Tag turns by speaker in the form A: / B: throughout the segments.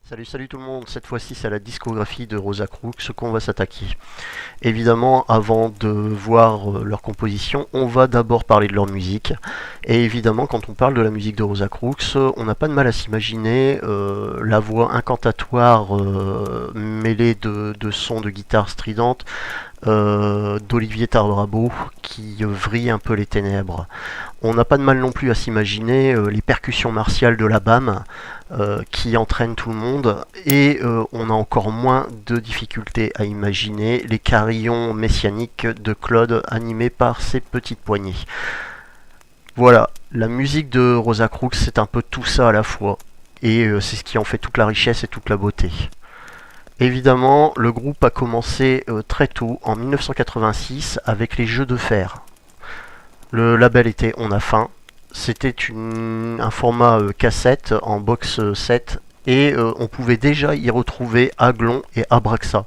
A: Salut tout le monde, cette fois-ci c'est à la discographie de Rosa Crux qu'on va s'attaquer. Évidemment, avant de voir leur composition, on va d'abord parler de leur musique. Et évidemment, quand on parle de la musique de Rosa Crux, on n'a pas de mal à s'imaginer la voix incantatoire mêlée de sons de guitare stridente d'Olivier Tarbrabo qui vrille un peu les ténèbres. On n'a pas de mal non plus à s'imaginer les percussions martiales de la BAM qui entraînent tout le monde, et on a encore moins de difficultés à imaginer les carillons messianiques de Claude animés par ses petites poignées. Voilà, la musique de Rosa Crux c'est un peu tout ça à la fois, et c'est ce qui en fait toute la richesse et toute la beauté. Évidemment, le groupe a commencé très tôt, en 1986, avec les Jeux de fer. Le label était On a faim. C'était un format cassette en box 7, et on pouvait déjà y retrouver Aglon et Abraxa.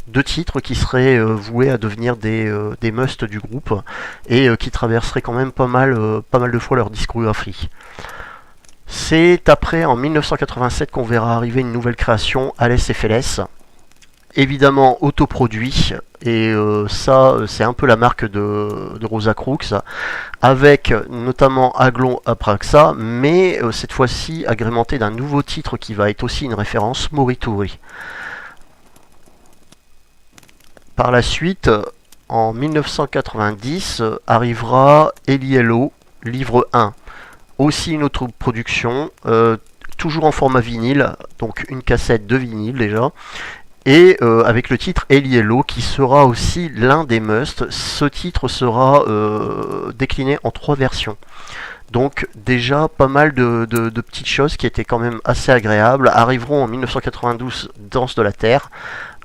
A: Deux titres qui seraient voués à devenir des musts du groupe et qui traverseraient quand même pas mal de fois leur discographie. C'est après, en 1987, qu'on verra arriver une nouvelle création, Alès FLS. Évidemment autoproduit, et ça c'est un peu la marque de Rosa Crux, avec notamment Aglon Abraxa, mais cette fois-ci agrémenté d'un nouveau titre qui va être aussi une référence, Morituri. Par la suite, en 1990, arrivera Eliello, livre 1. Aussi une autre production, toujours en format vinyle, donc une cassette de vinyle déjà, et avec le titre Eliello qui sera aussi l'un des musts. Ce titre sera décliné en 3 versions. Donc déjà pas mal de petites choses qui étaient quand même assez agréables. Arriveront en 1992 Danse de la Terre,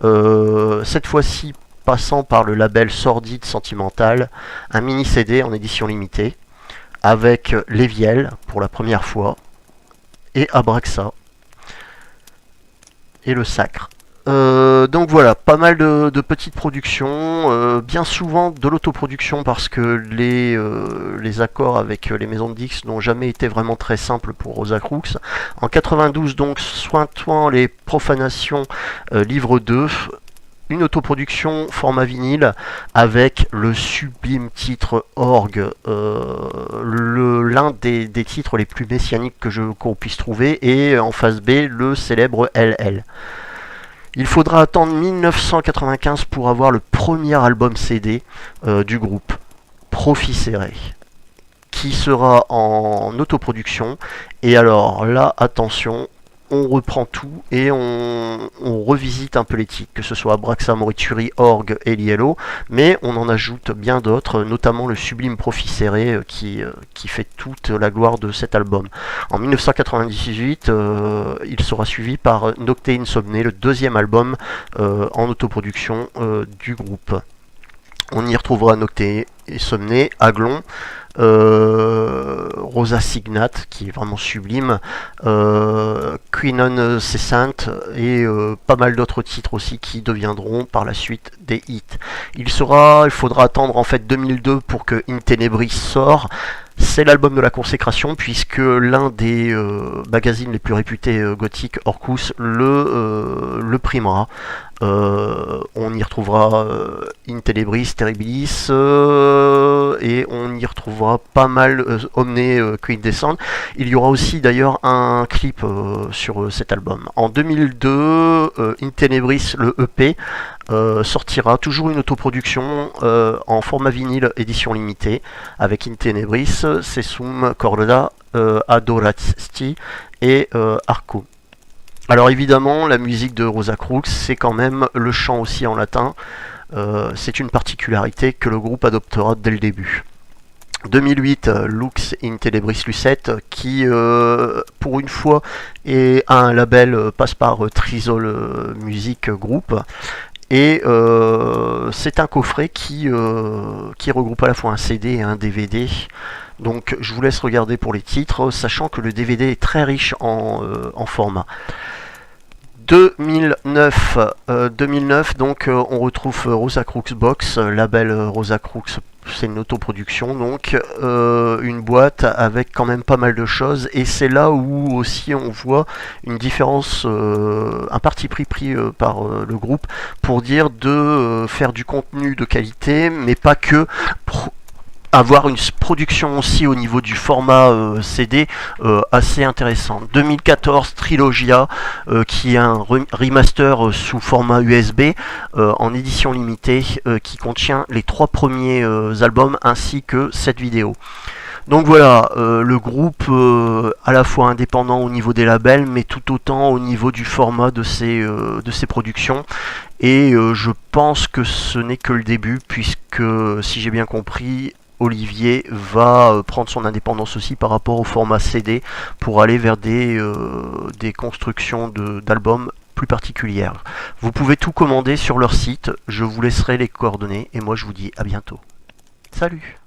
A: cette fois-ci passant par le label Sordide Sentimental, un mini CD en édition limitée, avec Léviel pour la première fois, et Abraxa, et le Sacre. Donc voilà, pas mal de petites productions, bien souvent de l'autoproduction parce que les accords avec les maisons de Dix n'ont jamais été vraiment très simples pour Rosa Crux. En 92 donc, Sointuant les profanations, livre 2, une autoproduction format vinyle avec le sublime titre Orgue, l'un des titres les plus messianiques qu'on puisse trouver, et en face B le célèbre LL. Il faudra attendre 1995 pour avoir le premier album CD du groupe, Profisere, qui sera en autoproduction. Et alors là, attention, on reprend tout et on revisite un peu les titres, que ce soit Abraxa, Morituri, Orgue, Eliello, mais on en ajoute bien d'autres, notamment le sublime Profisere qui fait toute la gloire de cet album. En 1998, il sera suivi par Nocte Insomne, le deuxième album en autoproduction du groupe. On y retrouvera Nocte Insomne, Aglon, Rosa Signat qui est vraiment sublime, Quinon Cessante, et pas mal d'autres titres aussi qui deviendront par la suite des hits. Il faudra attendre en fait 2002 pour que In Tenebris sort. C'est l'album de la consécration puisque l'un des magazines les plus réputés gothiques, Orcus, le primera. On y retrouvera In Tenebris, Terribilis, et on y retrouvera pas mal Omne Quintessence. Il y aura aussi d'ailleurs un clip sur cet album. En 2002, In Tenebris, le EP, sortira, toujours une autoproduction en format vinyle édition limitée, avec In Tenebris, Sessum Corda, Adorasti et Arco. Alors évidemment, la musique de Rosa Crux, c'est quand même le chant aussi en latin. C'est une particularité que le groupe adoptera dès le début. 2008, Lux in Tenebris Lucet, qui pour une fois a un label, passe par Trisol Music Group. Et c'est un coffret qui regroupe à la fois un CD et un DVD. Donc je vous laisse regarder pour les titres, sachant que le DVD est très riche en format. 2009, donc on retrouve Rosa Crux Box, label Rosa Crux c'est une autoproduction, donc une boîte avec quand même pas mal de choses, et c'est là où aussi on voit une différence, un parti pris par le groupe pour dire de faire du contenu de qualité, mais pas que, avoir une production aussi au niveau du format CD assez intéressant. 2014 Trilogia, qui est un remaster sous format USB en édition limitée, qui contient les 3 premiers albums ainsi que cette vidéo. Donc voilà, le groupe à la fois indépendant au niveau des labels, mais tout autant au niveau du format de ses productions. Et je pense que ce n'est que le début, puisque si j'ai bien compris, Olivier va prendre son indépendance aussi par rapport au format CD pour aller vers des constructions d'albums plus particulières. Vous pouvez tout commander sur leur site, je vous laisserai les coordonnées et moi je vous dis à bientôt. Salut!